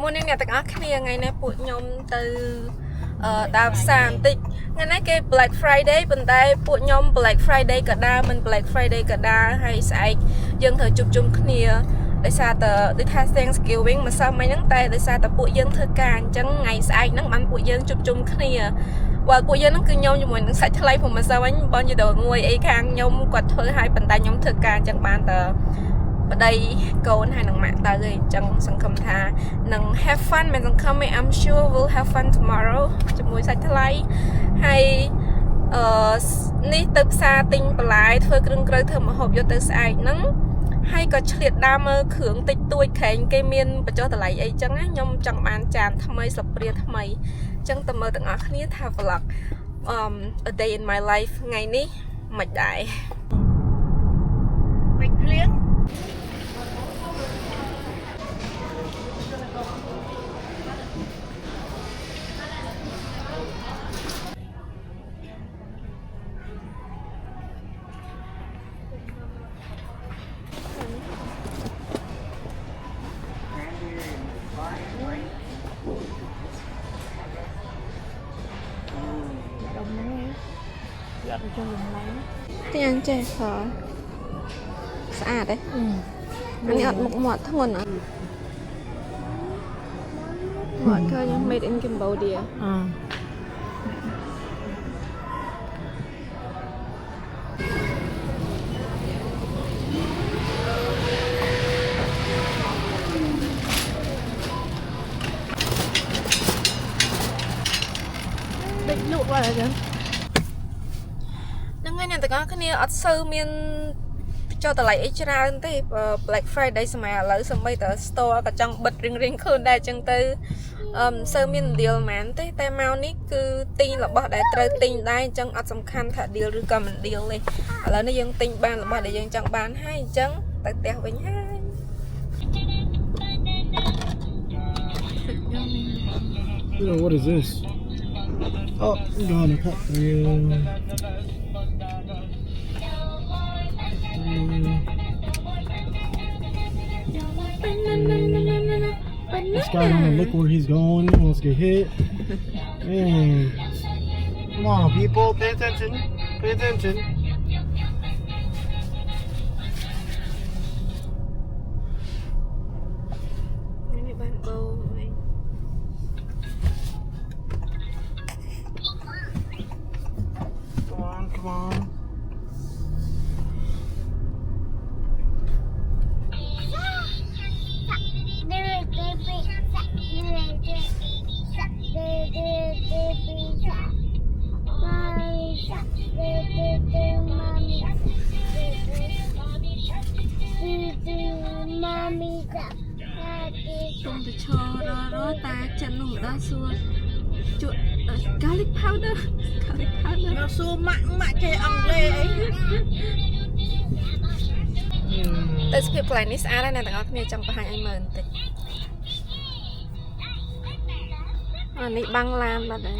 Muốn nên nhà tặng ác kia ngày nay bụi nhom từ đào sàn tịch ngày nay cái Black Friday bên tay bụi nhom Black Friday cả đa mình Black Friday cả đa hay sai dân thời chụp chung kia để xa tờ để thay Thanksgiving mà sao mấy nắng tay để xa tờ bụi dân thưa càng chẳng ngày sai nắng bắn bụi dân chụp chung kia và bụi dân nó cứ nhom như mình sạch thay mà sao anh bao nhiêu đồ ngồi ấy khang nhom quạt hơi hai bàn tay nhom thưa càng chẳng bàn tờ ở đây câu hai nằng mạng ta rồi chẳng sẵn khâm tha nằng have fun mình sẵn khâm I'm sure we'll have fun tomorrow cho mùi sạch thay hay ní tập xa tinh bà lại thôi cưng cơ thơm hộp vô tới sai nắng hay có liệt đam mơ khưởng tịch tuổi khénh cây miên và cho tờ lại ấy chẳng á nhông chẳng bàn chán thầm mây sập bia thầm mây chẳng tầm mơ tặng ác ní thà vlog a day in my life ngày ní mạch đại mạch liếng thì anh chơi phở sạch đấy anh ọt một mọt thôi nữa mọt thôi made in Cambodia định lụ qua là gì nâng ngay này ta có cái này ở sơ miền cho ta lại extra thế Black Friday xem mà lấy xem bây giờ store cả trong bật ring hơn đây chân tư sơ miền điều mán thế tay mau ní cứ tin là bỏ đại trời tin đây chân ở sầm khăn thả điều rồi cầm mình điều lên là nó dân tin ban là bỏ để dân chẳng bán hay chân tại tèo với hai What is this? Oh, I'm going to cut through. This guy don't even look where he's going. He wants to get hit. Man. Come on, people. Pay attention. Pay attention. Come on. trong từ cho đó ta chân nó đã xua chuột garlic powder nó xua mặn mặn chơi ong lê ấy tới sự plan này sao đây nè tao nghe trong hai anh mền tịch này băng lam là đấy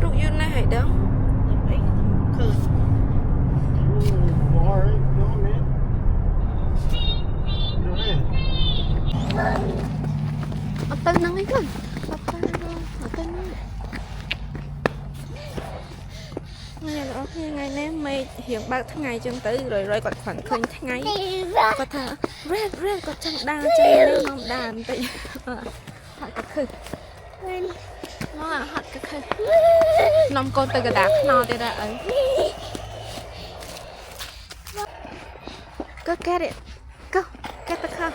rụng yun này hay đâu tên năng ấy cơ tên ngày nay mày hiện 3 tháng ngày chân tới rồi còn khoảng khơi tháng ngày có thở red có chân đa chơi nên mong đàn tị hạt cả khơi nó là hạt cả khơi nông con từ cái đá nó thì đã ấy go get it go get the car